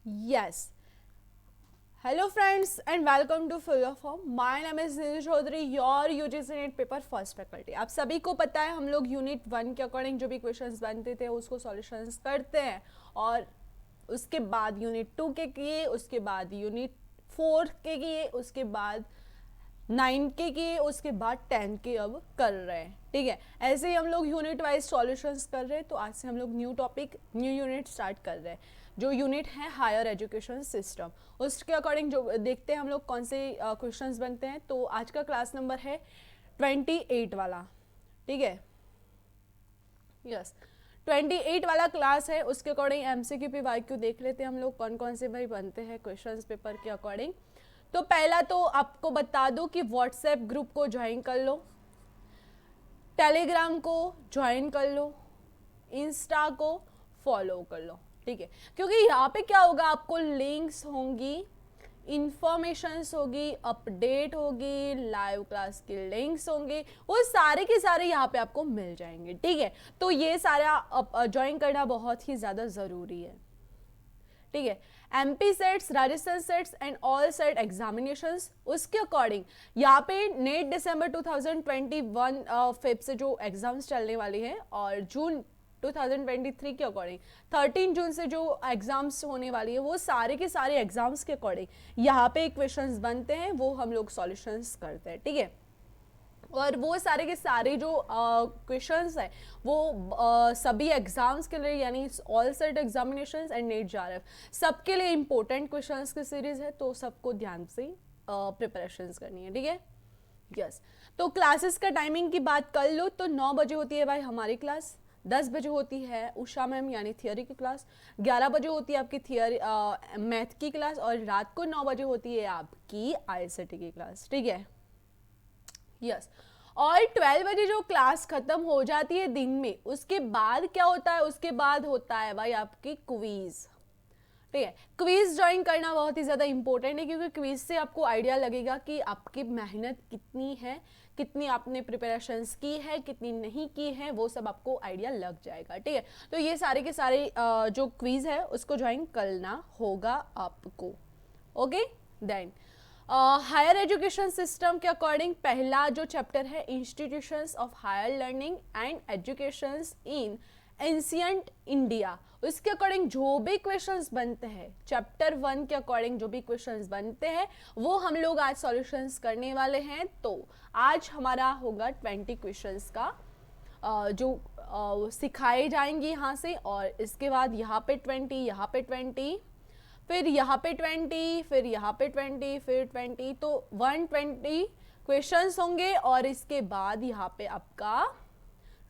Yes. Hello friends and welcome to Full of Form. My name is Neetu Chaudhary, your UGC NET paper first faculty. आप सभी को पता है हम लोग यूनिट 1 के अकॉर्डिंग जो भी क्वेश्चंस बनते थे उसको सॉल्यूशंस करते हैं, और उसके बाद यूनिट 2 के किए, उसके बाद यूनिट 4 के किए, उसके बाद 9 के किए, उसके बाद 10 के अब कर रहे हैं। ठीक है, ऐसे ही हम लोग यूनिट वाइज सॉल्यूशंस कर रहे हैं। तो आज से हम लोग new topic, new unit start कर रहे हैं। जो यूनिट है हायर एजुकेशन सिस्टम, उसके अकॉर्डिंग जो देखते हैं हम लोग कौन से क्वेश्चंस बनते हैं। तो आज का क्लास नंबर है 28 वाला। ठीक है, यस, 28 वाला क्लास है। उसके अकॉर्डिंग एमसीक्यू पे वाईक्यू देख लेते हैं हम लोग कौन कौन से भाई बनते हैं क्वेश्चंस पेपर के अकॉर्डिंग। तो पहला तो आपको बता दो कि व्हाट्सएप ग्रुप को ज्वाइन कर लो, टेलीग्राम को ज्वाइन कर लो, इंस्टा को फॉलो कर लो। ठीक है, क्योंकि यहाँ पे क्या होगा, आपको लिंक्स होंगी, इंफॉर्मेशंस होगी, अपडेट होगी, लाइव क्लास के लिंक्स होंगे, वो सारे के सारे यहाँ पे आपको मिल जाएंगे। ठीक है, तो ये सारा ज्वाइन करना बहुत ही ज़्यादा ज़रूरी है। ठीक है, MP sets, Rajasthan sets and all set examinations, उसके अकॉर्डिंग यहाँ पे नेट दिसंबर 2021 फेब से जो एग्जाम्स चलने वाले हैं, और जून 2023 के अकॉर्डिंग 13 जून से जो एग्जाम्स होने वाली है, वो सारे के सारे एग्जाम्स के अकॉर्डिंग यहाँ पे क्वेश्चंस बनते हैं, वो हम लोग सॉल्यूशंस करते हैं। ठीक है, और वो सारे के सारे जो क्वेश्चंस हैं वो सभी एग्जाम्स के लिए, यानी all set examinations and net JRF सबके लिए इंपॉर्टेंट क्वेश्चंस की सीरीज है। तो सबको ध्यान से प्रिपरेशंस करनी है। ठीक है, यस। तो क्लासेस का टाइमिंग की बात कर लो तो 9 बजे होती है भाई हमारी क्लास, 10 बजे होती है उषा मैम यानी थियोरी की क्लास, 11 बजे होती है आपकी थियोरी मैथ की क्लास, और रात को 9 बजे होती है आपकी आईसीटी की क्लास। ठीक है, यस। और 12 बजे जो क्लास खत्म हो जाती है दिन में, उसके बाद क्या होता है, उसके बाद होता है भाई आपकी क्विज। ठीक है, क्विज ज्वाइन करना बहुत ही ज़्यादा इंपॉर्टेंट है, क्योंकि क्विज से आपको आइडिया लगेगा कि आपकी मेहनत कितनी है, कितनी आपने प्रिपरेशंस की है, कितनी नहीं की है, वो सब आपको आइडिया लग जाएगा। ठीक है, तो ये सारे के सारे जो क्विज है उसको ज्वाइन करना होगा आपको। Okay, then higher education system के अकॉर्डिंग पहला जो चैप्टर है institutions of higher learning and educations in ancient India, उसके अकॉर्डिंग जो भी क्वेश्चंस बनते हैं चैप्टर 1 के अकॉर्डिंग जो भी क्वेश्चंस बनते हैं वो हम लोग आज सॉल्यूशंस करने वाले हैं। तो आज हमारा होगा 20 क्वेश्चंस का जो सिखाए जाएंगे यहाँ से, और इसके बाद यहाँ पे 20, यहाँ पे 20, फिर यहाँ पे 20, फिर यहाँ पे 20, फिर 20, तो 120 क्वेश्चंस होंगे, और इसके बाद यहाँ पे आपका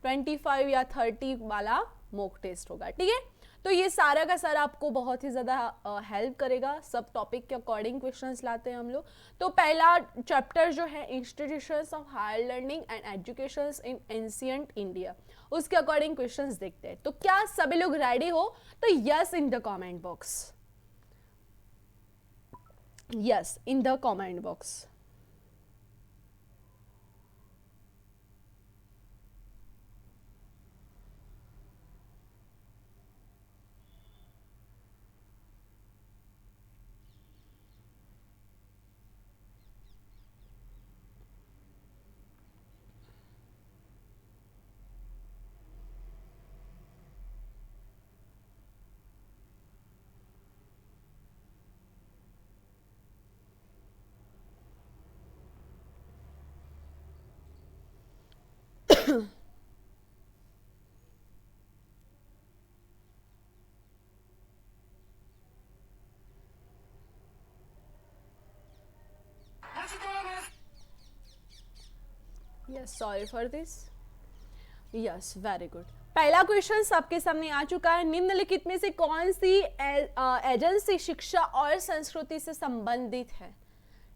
25 या 30 वाला मॉक टेस्ट होगा। ठीक है, तो ये सारा का सारा आपको बहुत ही ज़्यादा हेल्प करेगा। सब टॉपिक के अकॉर्डिंग क्वेश्चंस लाते हैं हम लोग। तो पहला चैप्टर जो है institutions of higher learning and education in ancient India, उसके अकॉर्डिंग क्वेश्चंस देखते हैं। तो क्या सभी लोग रेडी हो? तो yes in the comment box, yes in the comment box. Yes, sorry for this. Yes, very good. पहला क्वेश्चन सबके सामने आ चुका है। निम्नलिखित में से कौन सी एजेंसी शिक्षा और संस्कृति से संबंधित है?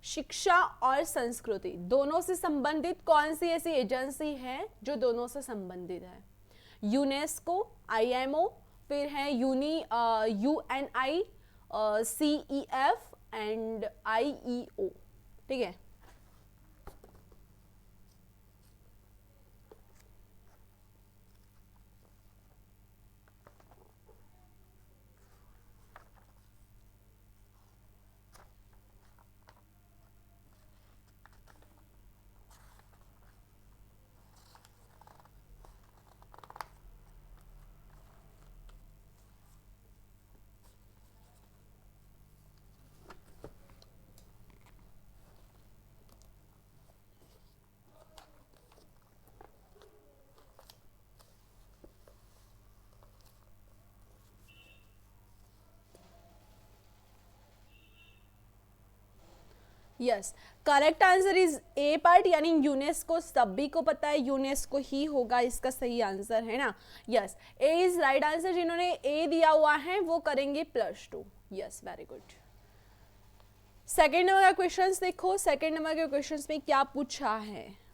शिक्षा और संस्कृति दोनों से संबंधित कौन सी ऐसी एजेंसी है जो दोनों से संबंधित है? यूनेस्को, आईएमओ, फिर है यूएनआई, सीईएफ एंड आईईओ। ठीक है, yes, correct answer is A part, यानी यूनेस्को सभी को पता है, यूनेस्को ही होगा इसका सही आंसर, है ना। Yes, A is right answer. जिन्होंने ए दिया हुआ है वो करेंगे +2। Yes, very good. Second number का क्वेश्चन देखो, सेकेंड नंबर के क्वेश्चन में क्या पूछा है।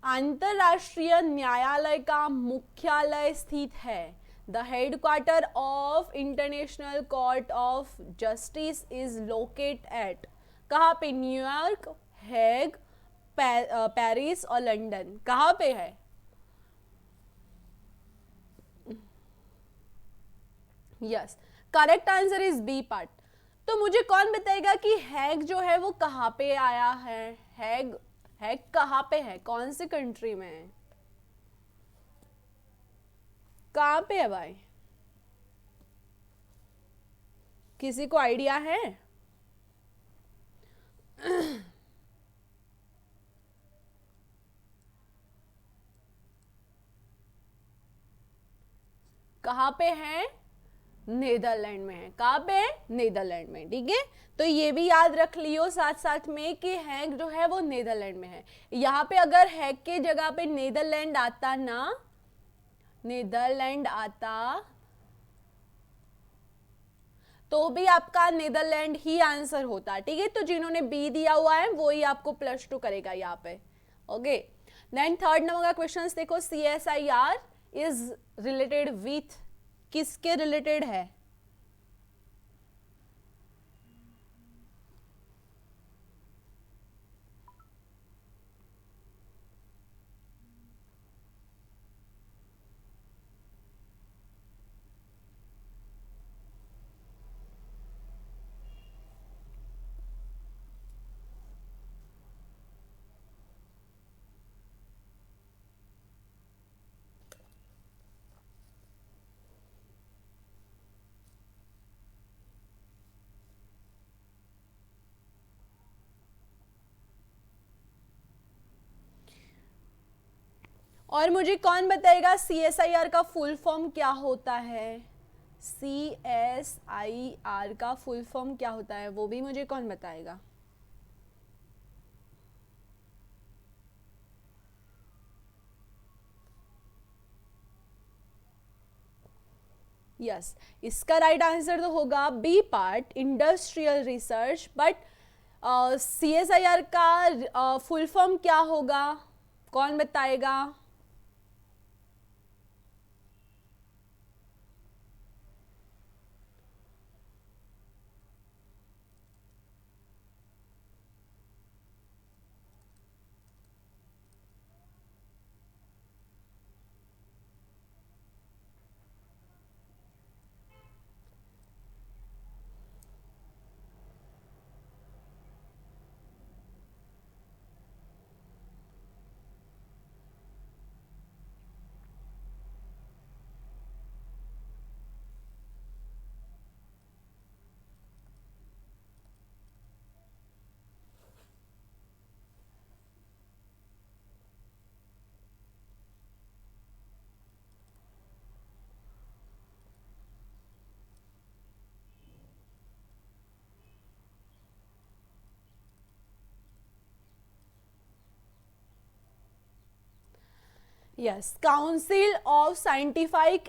अंतरराष्ट्रीय न्यायालय का मुख्यालय स्थित है। The headquarter of international court of justice is locate at. कहाँ पे? न्यूयॉर्क, हेग, पेरिस और लंदन। कहाँ पे है? Yes, correct answer is B part. तो मुझे कौन बताएगा कि हैग जो है वो कहाँ पे आया है? हैग, हैग कहाँ पे है, कौन सी कंट्री में है, कहाँ पे है भाई? किसी को आइडिया है? कहाँ पे है? नीदरलैंड में है। कहाँ पे है? नीदरलैंड में। ठीक है, तो ये भी याद रख लियो साथ साथ में कि हैग जो है वो नीदरलैंड में है। यहाँ पे अगर हैग के जगह पे नीदरलैंड आता ना, नीदरलैंड आता तो भी आपका नीदरलैंड ही आंसर होता। ठीक है, तो जिन्होंने बी दिया हुआ है वो ही आपको +2 करेगा यहाँ पे। ओके, देन थर्ड नंबर का क्वेश्चन देखो, CSIR इज रिलेटेड विथ, किसके रिलेटेड है? और मुझे कौन बताएगा CSIR का फुल फॉर्म क्या होता है? CSIR का फुल फॉर्म क्या होता है वो भी मुझे कौन बताएगा? यस, इसका राइट आंसर तो होगा B part, industrial research. But CSIR का फुल फॉर्म क्या होगा, कौन बताएगा? Yes, council of scientific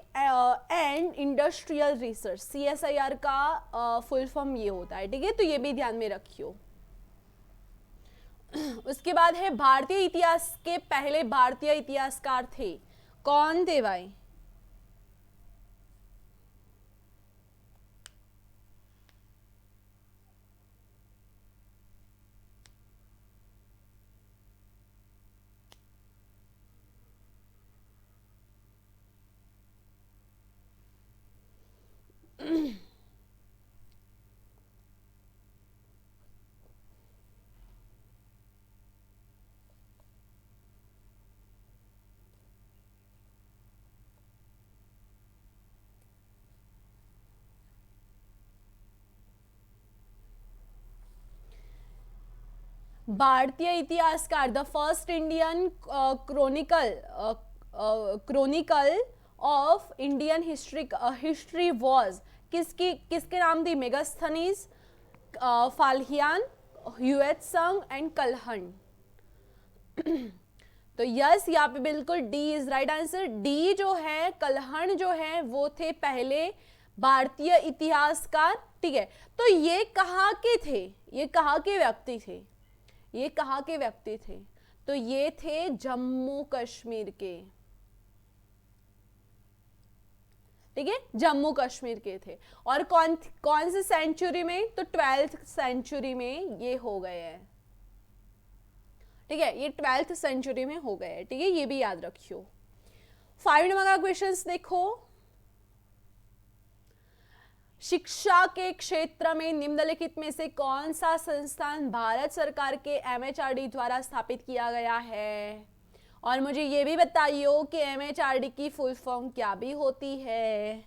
and industrial research, CSIR का फुल फॉर्म ये होता है। ठीक है, तो ये भी ध्यान में रखियो। उसके बाद है भारतीय इतिहास के पहले भारतीय इतिहासकार थे, कौन थे भाई? भारतीय इतिहासकार, the first Indian chronicle of Indian history was, किसके नाम थी? मेगास्थनीज, फाल्हियान, ह्यूएत्संग एंड कलहन। तो यस, यहाँ पे बिल्कुल D is right answer. D जो है, कलहन जो है वो थे पहले भारतीय इतिहासकार, ठीक है। तो ये कहाँ के थे? ये कहाँ के व्यक्ति थे? ये कहाँ के व्यक्ति थे? तो ये थे जम्मू कश्मीर के, ठीक है, जम्मू कश्मीर के थे। और कौन से सेंचुरी में? तो 12th सेंचुरी में ये हो गए हैं, ठीक है, ये 12th सेंचुरी में हो गए हैं, ठीक है, ये भी याद रखियो। 5 नंबर का क्वेश्चंस देखो। शिक्षा के क्षेत्र में निम्नलिखित में से कौन सा संस्थान भारत सरकार के एमएचआरडी द्वारा स्थापित किया गया है? और मुझे ये भी बताइयो कि एमएचआरडी की फुल फॉर्म क्या भी होती है?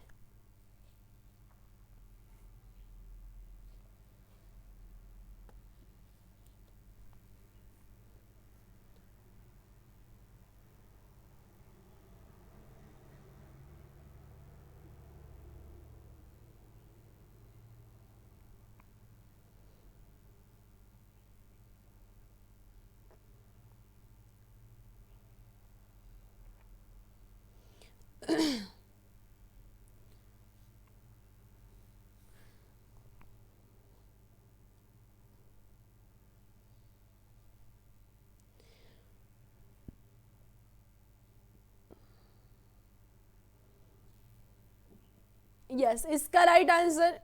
यस, इसका राइट आंसर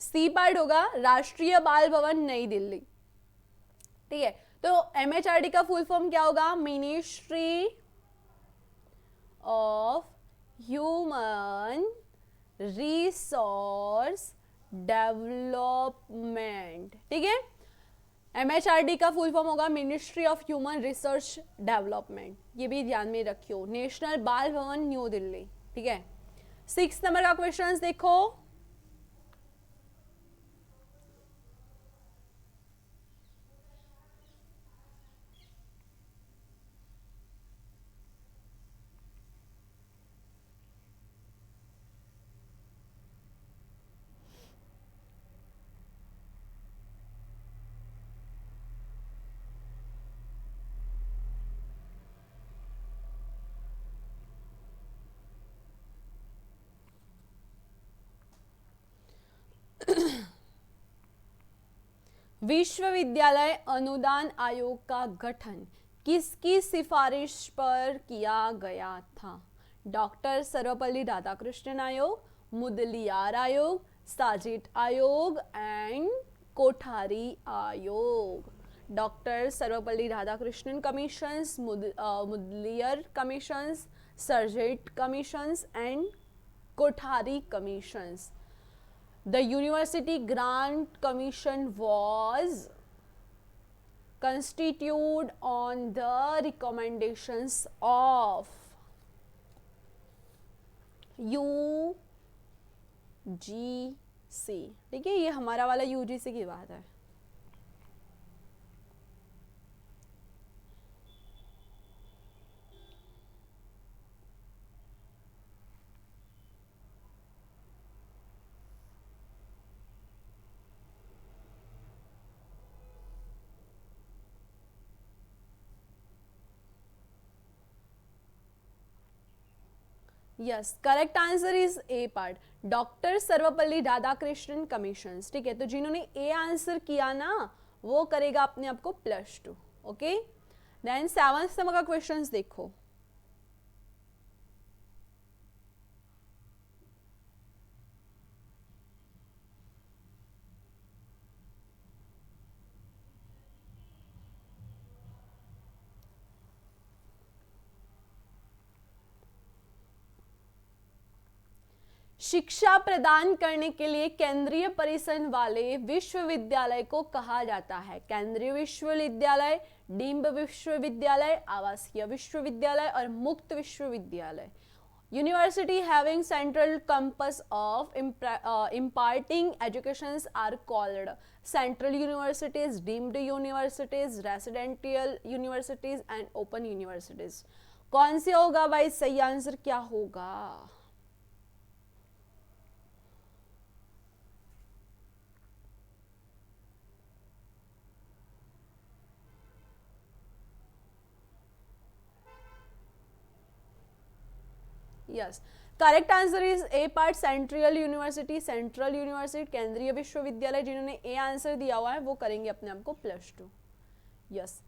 सी पार्ट होगा, राष्ट्रीय बाल भवन नई दिल्ली, ठीक है। तो एमएचआरडी का फुल फॉर्म क्या होगा? Ministry of human resource development, ठीक है। एमएचआरडी का फुल फॉर्म होगा ministry of human resource development, ये भी ध्यान में रखियो। नेशनल बाल भवन न्यू दिल्ली, ठीक है। 6 नंबर का क्वेश्चन देखो। विश्वविद्यालय अनुदान आयोग का गठन किसकी सिफारिश पर किया गया था? डॉक्टर सर्वपल्ली राधाकृष्णन आयोग, मुदलियार आयोग, साजिद आयोग एंड कोठारी आयोग। Doctor Sarvepalli Radhakrishnan commissions, Mudaliar commissions, Sajid commissions and Kothari commissions. The University Grant Commission was constituted on the recommendations of UGC, ठीक है, ये हमारा वाला UGC की बात है। Yes, correct answer is A part, doctor Sarvepalli Radhakrishnan commission, ठीक है। तो जिन्होंने ए आंसर किया ना वो करेगा अपने आप को +2, ओके। देन 7th नंबर का क्वेश्चंस देखो। शिक्षा प्रदान करने के लिए केंद्रीय परिसर वाले विश्वविद्यालय को कहा जाता है? केंद्रीय विश्वविद्यालय, डीम्ड विश्वविद्यालय, आवासीय विश्वविद्यालय और मुक्त विश्वविद्यालय। University having central campus of imparting educations are called central universities, deemed universities, residential universities and open universities. कौन से होगा भाई सही आंसर क्या होगा? Yes, correct answer is A part central university, central university केंद्रीय विश्वविद्यालय. जिन्होंने ए आंसर दिया हुआ है वो करेंगे अपने आप को +2. यस,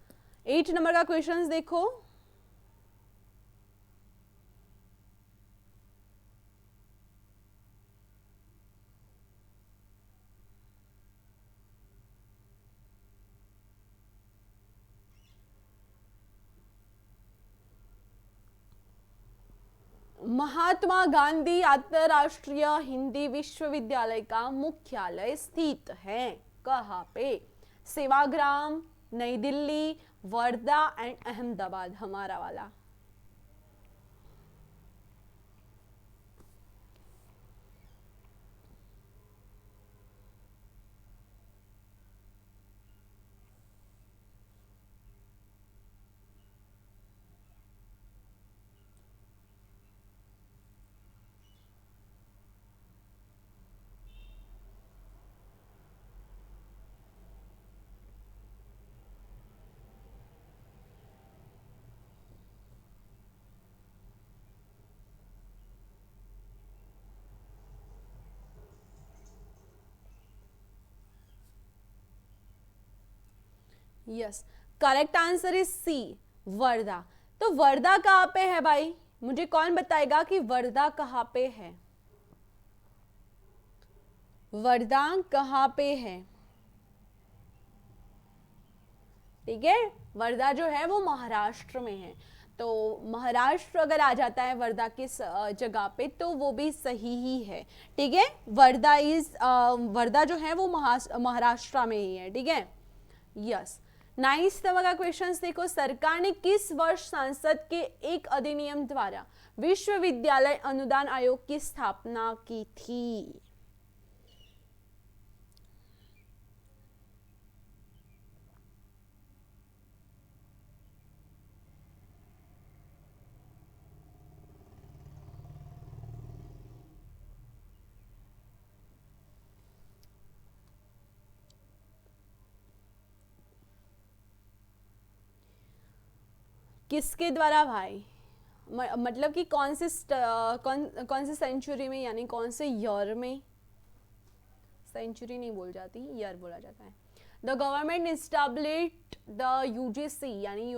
8 नंबर का क्वेश्चन देखो. महात्मा गांधी अंतरराष्ट्रीय हिंदी विश्वविद्यालय का मुख्यालय स्थित है कहाँ पे? सेवाग्राम, नई दिल्ली, वर्धा एंड अहमदाबाद. हमारा वाला yes, correct answer is C, Wardha. तो वर्धा कहाँ पे है भाई? मुझे कौन बताएगा कि वर्धा कहाँ पे है? वर्धा कहाँ पे है? ठीक है, वर्धा जो है वो महाराष्ट्र में है. तो महाराष्ट्र अगर आ जाता है वर्धा की जगह पे तो वो भी सही ही है. ठीक है, वर्धा जो है वो महाराष्ट्र में ही है. ठीक है. यस, 9 नंबर का क्वेश्चन देखो. सरकार ने किस वर्ष संसद के एक अधिनियम द्वारा विश्वविद्यालय अनुदान आयोग की स्थापना की थी? किसके द्वारा भाई? मतलब कि कौन से सेंचुरी में, यानी कौन से ईयर में? सेंचुरी नहीं बोल जाती, ईयर बोला जाता है. The government established the UGC यानी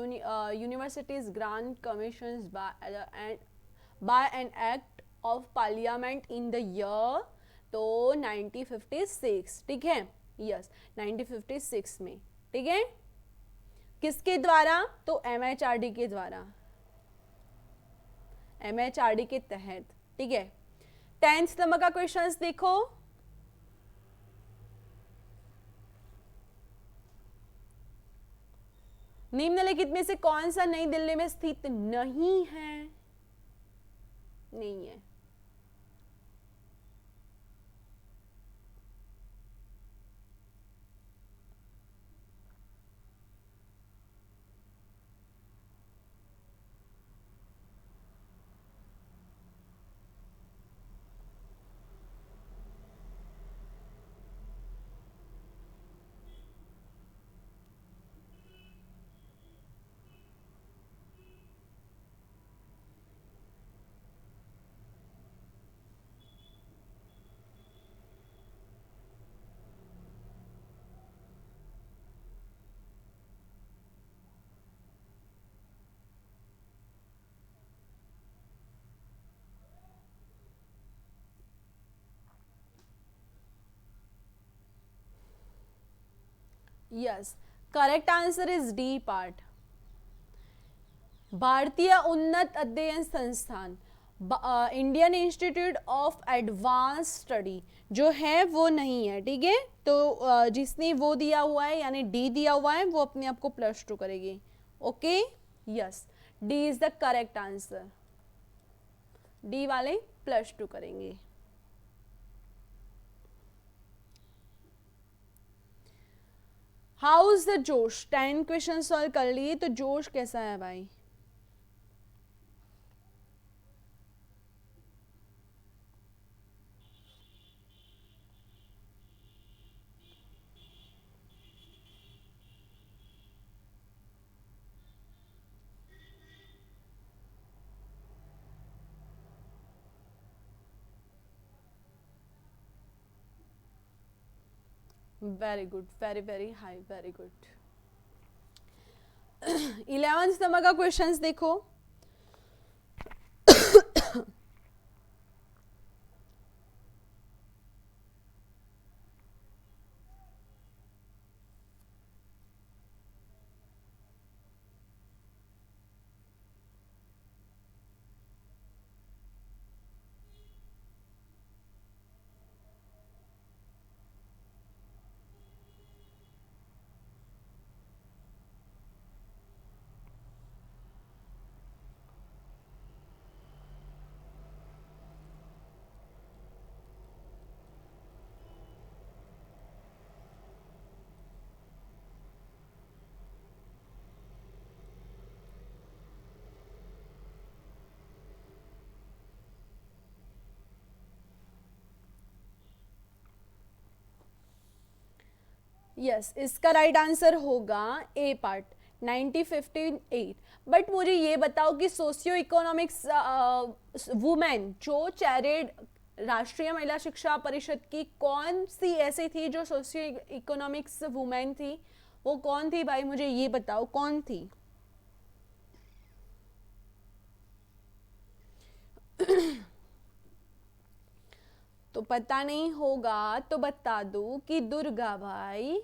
universities grants commissions by an act of parliament in the year तो 1956. ठीक है. यस, 1956 में. ठीक है. किसके द्वारा? तो एमएचआरडी के द्वारा, एमएचआरडी के तहत. ठीक है. 10th नंबर का क्वेश्चन देखो. निम्नलिखित में से कौन सा नई दिल्ली में स्थित नहीं है? नहीं है. Yes, correct answer is D part. भारतीय उन्नत अध्ययन संस्थान, Indian institute of advance study जो है वो नहीं है. ठीक है. तो जिसने वो दिया हुआ है यानी डी दिया हुआ है वो अपने आप को +2 करेगी. Okay. Yes, D is the correct answer. D वाले +2 करेंगे। हाउ इज द जोश, 10 क्वेश्चन सॉल्व कर लिए, तो जोश कैसा है भाई? Very good, very very high, very good. 11th number का क्वेश्चंस देखो। यस, इसका राइट आंसर होगा ए पार्ट, 1958। बट मुझे ये बताओ कि सोशियो इकोनॉमिक्स वुमेन जो चैरिड राष्ट्रीय महिला शिक्षा परिषद की कौन सी ऐसी थी जो सोशियो इकोनॉमिक्स वुमेन थी, वो कौन थी भाई? मुझे ये बताओ कौन थी। तो पता नहीं होगा तो बता दो कि दुर्गा भाई।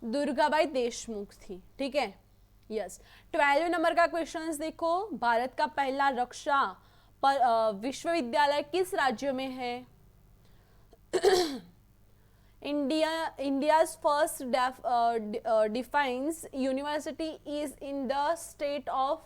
दुर्गाबाई देशमुख थी, ठीक है। यस, 12 नंबर का क्वेश्चन देखो। भारत का पहला रक्षा विश्वविद्यालय किस राज्य में है? India's first defense university is in the state of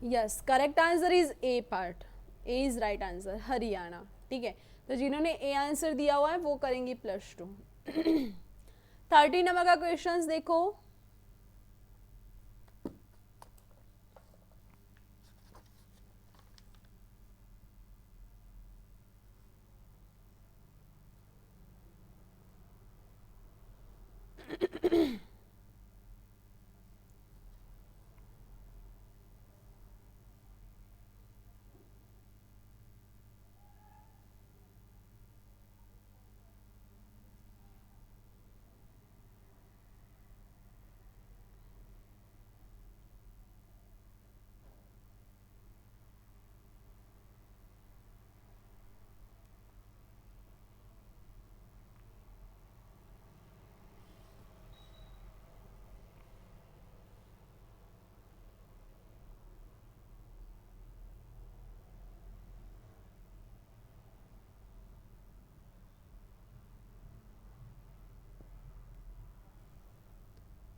yes, correct answer is A part, A is right answer, Haryana, ठीक है। तो जिन्होंने ए आंसर दिया हुआ है वो करेंगे +2। 30 नंबर का क्वेश्चन देखो।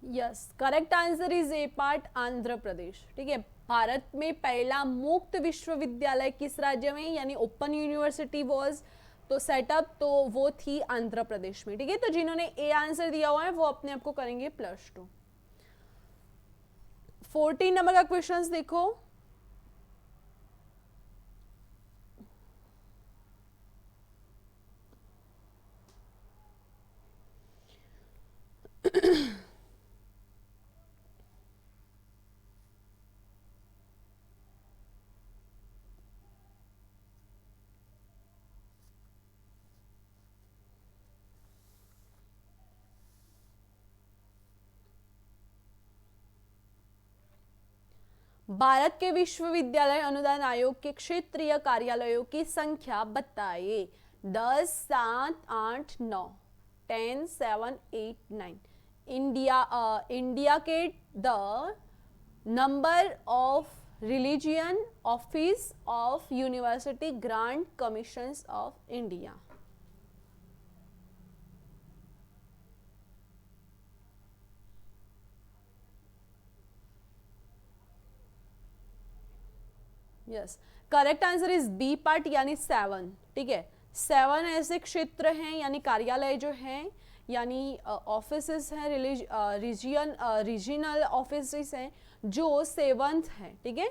Yes, correct answer is A part, Andhra Pradesh, ठीक है। भारत में पहला मुक्त विश्वविद्यालय किस राज्य में, यानी ओपन यूनिवर्सिटी वॉज तो सेटअप, तो वो थी आंध्र प्रदेश में, ठीक है। तो जिन्होंने ए आंसर दिया हुआ है वो अपने आप को करेंगे +2। 14 नंबर का क्वेश्चन देखो। भारत के विश्वविद्यालय अनुदान आयोग के क्षेत्रीय कार्यालयों की संख्या बताइए। 10, 7, 8, 9, 10, 7, 8, 9। इंडिया के the number of religion office of university grant commissions of India. Yes, correct answer is B part यानी 7। ठीक है, 7 ऐसे क्षेत्र हैं यानी कार्यालय जो हैं यानी ऑफिसेस हैं, रीजनल ऑफिसेस हैं जो 7th है। ठीक है,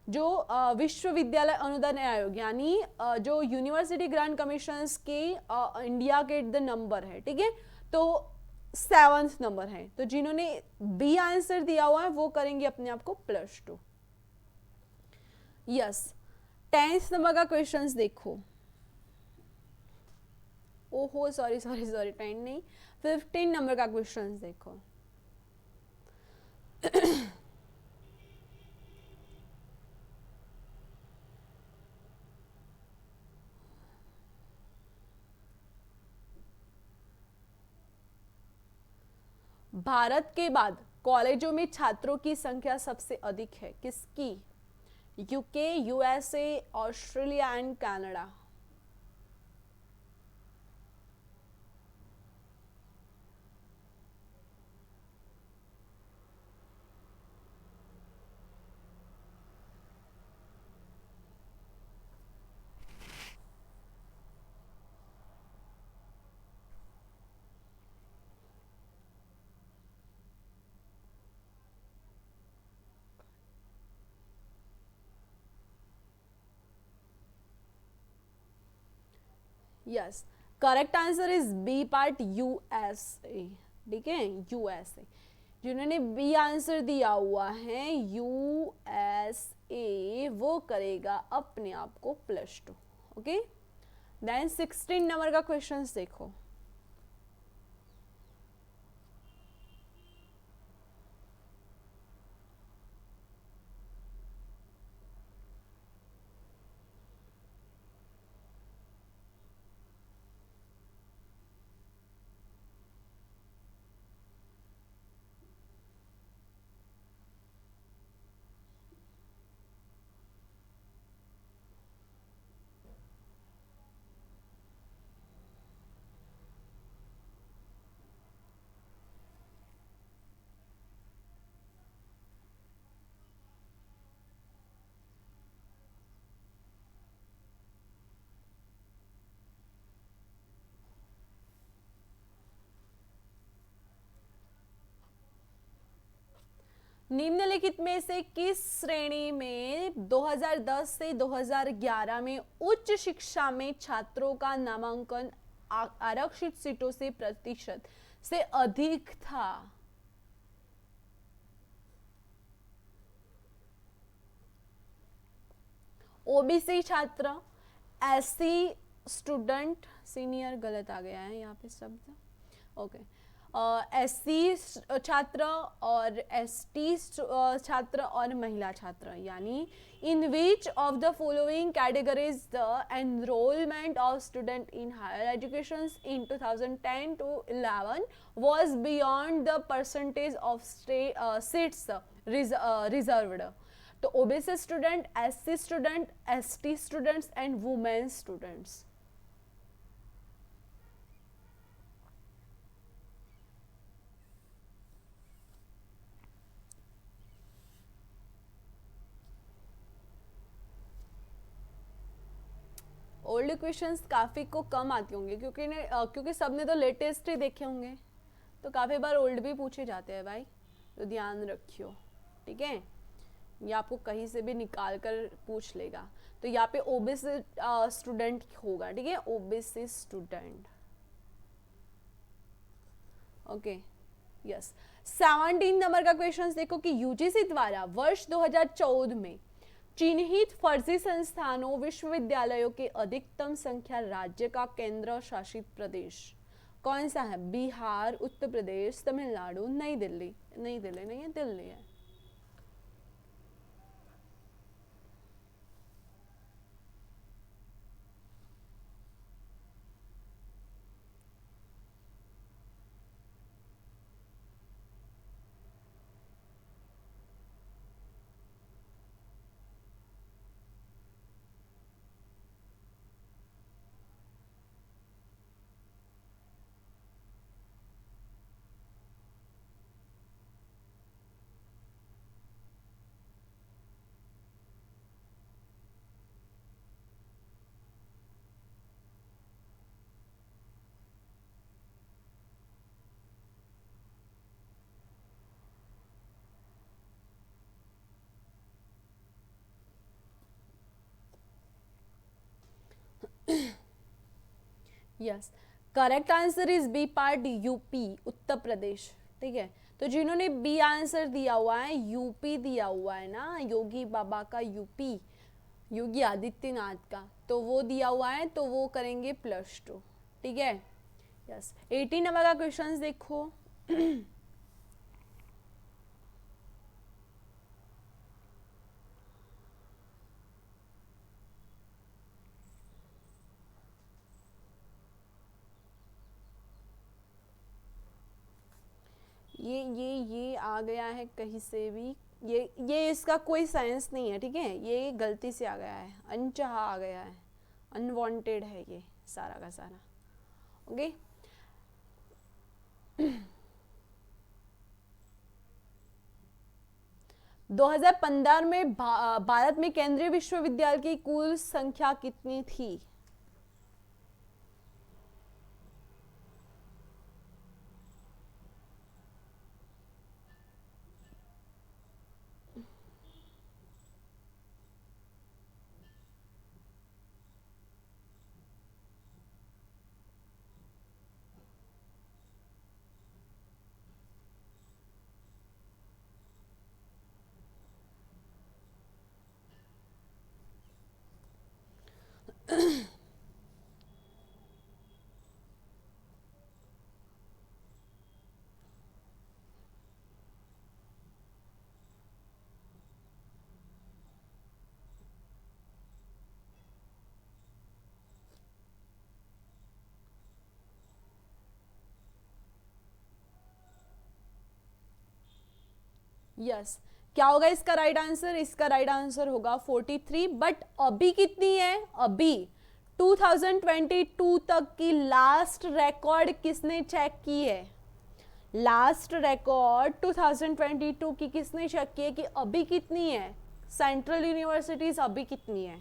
जो विश्वविद्यालय अनुदान आयोग यानी जो यूनिवर्सिटी ग्रांट कमीशंस के इंडिया के द नंबर है। ठीक है, तो 7th नंबर है। तो जिन्होंने बी आंसर दिया हुआ है वो करेंगे अपने आप को +2। यस, 10th नंबर का क्वेश्चंस देखो। ओहो सॉरी 10 नहीं, 15 नंबर का क्वेश्चंस देखो। भारत के बाद कॉलेजों में छात्रों की संख्या सबसे अधिक है किसकी? UK, USA, Australia and Canada. Yes, correct answer is B part USA. ठीक है, यूएसए। जिन्होंने बी आंसर दिया हुआ है यूएसए वो करेगा अपने आप को +2। ओके, देन 16 नंबर का क्वेश्चन देखो। निम्नलिखित में से किस श्रेणी में 2010 से 2011 में उच्च शिक्षा में छात्रों का नामांकन आरक्षित सीटों से प्रतिशत से अधिक था? ओबीसी छात्र, एससी स्टूडेंट, सीनियर गलत आ गया है यहाँ पे शब्द। ओके, एससी छात्र और एसटी छात्र और महिला छात्र यानी in which of the following categories the enrolment of student in higher education in 2010 to 11 was beyond the percentage of seats reserved? तो OBC student, SC student, ST students and women students. Old questions काफ़ी को कम आती होंगे क्योंकि सबने तो latest ही देखे होंगे, तो काफ़ी बार ओल्ड भी पूछे जाते हैं भाई, तो ध्यान रखियो। ठीक है, ये आपको कहीं से भी निकाल कर पूछ लेगा। तो यहाँ पे ओबीसी स्टूडेंट होगा। ठीक है, OBC student. Okay, yes. 17 number का क्वेश्चन देखो कि यूजीसी द्वारा वर्ष 2014 में चिन्हित फर्जी संस्थानों विश्वविद्यालयों की अधिकतम संख्या राज्य का केंद्र शासित प्रदेश कौन सा है? बिहार, उत्तर प्रदेश, तमिलनाडु, नई दिल्ली। नई दिल्ली नहीं है, दिल्ली है। Yes, correct answer is B part, UP, Uttar Pradesh. ठीक है, तो जिन्होंने बी आंसर दिया हुआ है, यूपी दिया हुआ है ना, योगी बाबा का यूपी, योगी आदित्यनाथ का, तो वो दिया हुआ है, तो वो करेंगे +2। ठीक है, यस। 18 नंबर का क्वेश्चन देखो। ये आ गया है कहीं से भी, ये इसका कोई साइंस नहीं है। ठीक है, ये गलती से आ गया है, अनचाहा आ गया है, अनवांटेड है ये सारा का सारा। ओके, 2015 में भारत में केंद्रीय विश्वविद्यालय की कुल संख्या कितनी थी? यस, क्या होगा इसका राइट आंसर? इसका राइट आंसर होगा 43। बट अभी कितनी है? अभी 2022 तक की लास्ट रिकॉर्ड किसने चेक की है? लास्ट रिकॉर्ड 2022 की किसने चेक की है कि अभी कितनी है? सेंट्रल यूनिवर्सिटीज अभी कितनी है?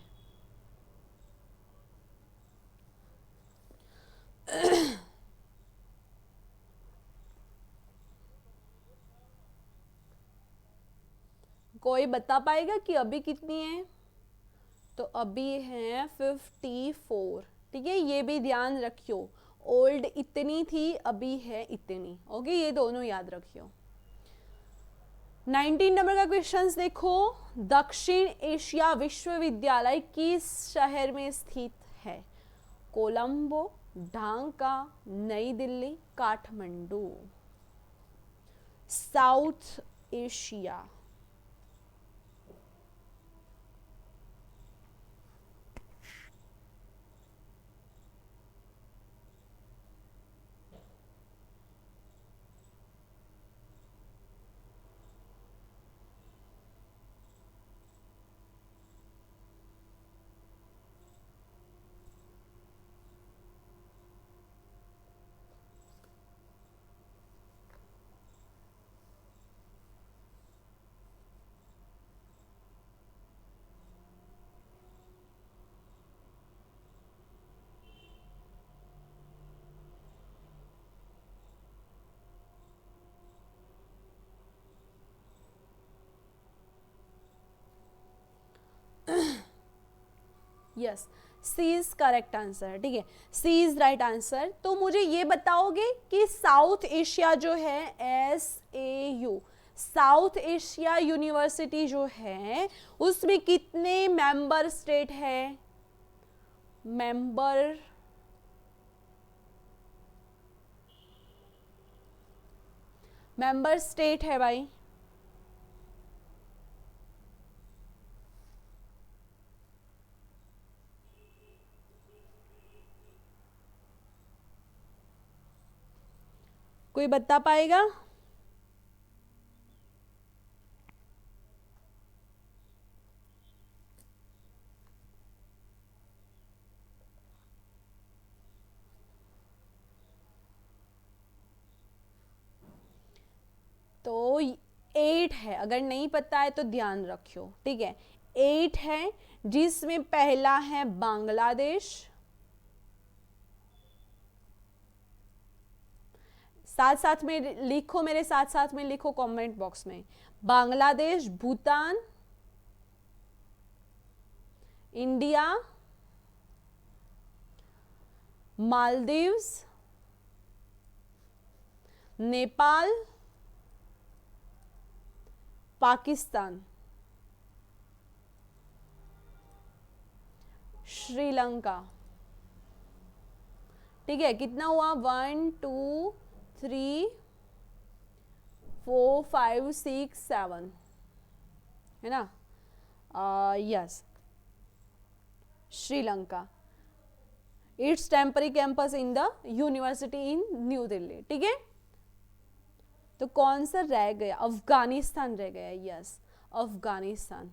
कोई बता पाएगा कि अभी कितनी है? तो अभी है 54। ठीक है, ये भी ध्यान रखियो, ओल्ड इतनी थी, अभी है इतनी। ओके, ये दोनों याद रखियो। 19 नंबर का क्वेश्चन देखो। दक्षिण एशिया विश्वविद्यालय किस शहर में स्थित है? Colombo, Dhaka, New Delhi, Kathmandu. South Asia. Yes, C is correct answer. ठीक है, सी इज राइट आंसर। तो मुझे ये बताओगे कि साउथ एशिया जो है, SAU, साउथ एशिया यूनिवर्सिटी जो है, उसमें कितने मेंबर स्टेट है? मेंबर स्टेट है भाई। कोई बता पाएगा? तो 8 है, अगर नहीं पता है तो ध्यान रखियो। ठीक है, 8 है, जिसमें पहला है बांग्लादेश। साथ साथ में लिखो, मेरे साथ साथ में लिखो कमेंट बॉक्स में। बांग्लादेश, भूटान, इंडिया, मालदीव्स, नेपाल, पाकिस्तान, श्रीलंका। ठीक है, कितना हुआ? 1 2 3 4 5 6 7, है ना? Yes, Sri Lanka. It's temporary campus in the university in new Delhi. ठीक है, तो कौन सा रह गया? अफगानिस्तान रह गया। यस, अफगानिस्तान।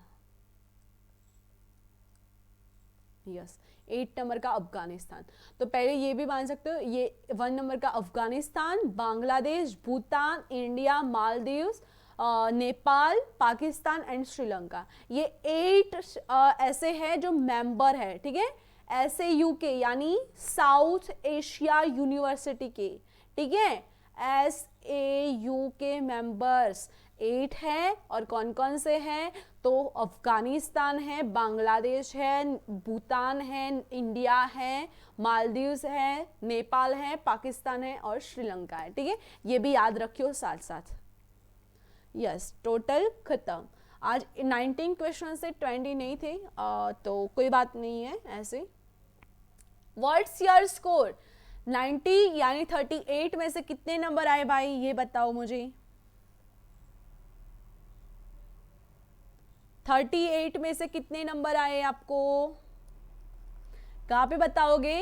यस, 8 नंबर का अफगानिस्तान। तो पहले ये भी मान सकते हो, ये 1 नंबर का अफगानिस्तान, बांग्लादेश, भूटान, इंडिया, मालदीव्स, नेपाल, पाकिस्तान एंड श्रीलंका। ये 8 ऐसे हैं जो मेंबर है। ठीक है, SAU के यानी साउथ एशिया यूनिवर्सिटी के। ठीक है, SAU के मेंबर्स 8 है। और कौन कौन से हैं? तो अफगानिस्तान है, बांग्लादेश है, भूटान है, इंडिया है, मालदीव्स है, नेपाल है, पाकिस्तान है और श्रीलंका है। ठीक है, ये भी याद रखियो साथ साथ। यस, टोटल खत्म। आज 19 क्वेश्चन से 20 नहीं थे, तो कोई बात नहीं है ऐसे। What's your score? 90 यानी 38 में से कितने नंबर आए भाई, ये बताओ मुझे। 38 में से कितने नंबर आए आपको? कहाँ पे बताओगे?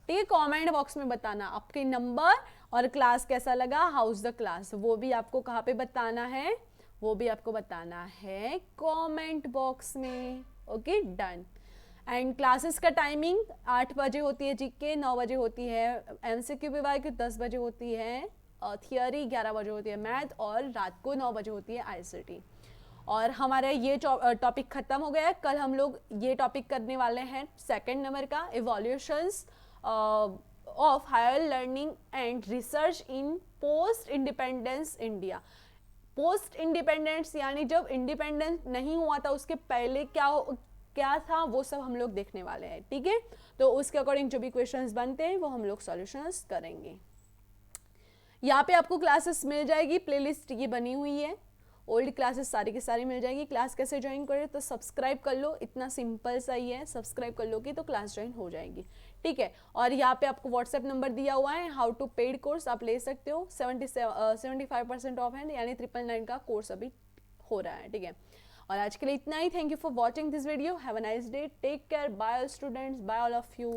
ठीक है, कमेंट बॉक्स में बताना आपके नंबर और क्लास कैसा लगा, हाउस द क्लास, वो भी आपको कहाँ पे बताना है, वो भी आपको बताना है कमेंट बॉक्स में। Okay, done. एंड क्लासेस का टाइमिंग 8 बजे होती है जीके, 9 बजे होती है MCQ PYQ, 10 बजे होती है थियोरी, 11 बजे होती है मैथ और रात को 9 बजे होती है ICT। और हमारा ये टॉपिक खत्म हो गया है। कल हम लोग ये टॉपिक करने वाले हैं 2nd नंबर का, evolutions of higher learning and research in post independence India. Post independence यानी जब इंडिपेंडेंस नहीं हुआ था उसके पहले क्या था, वो सब हम लोग देखने वाले हैं। ठीक है, तो उसके अकॉर्डिंग जो भी क्वेश्चंस बनते हैं वो हम लोग सॉल्यूशंस करेंगे। यहाँ पे आपको क्लासेस मिल जाएगी, प्लेलिस्ट ये बनी हुई है, ओल्ड क्लासेस सारी की सारी मिल जाएगी। क्लास कैसे ज्वाइन करें? तो सब्सक्राइब कर लो, इतना सिंपल सा ही है, सब्सक्राइब कर लोगे तो क्लास ज्वाइन हो जाएगी। ठीक है, और यहाँ पे आपको व्हाट्सएप नंबर दिया हुआ है, हाउ टू पेड कोर्स आप ले सकते हो। 75% ऑफ है, यानी 999 का कोर्स अभी हो रहा है। ठीक है, और आज के लिए इतना ही। Thank you for watching this video. Have a nice day, take care, bye all students, bye all of you.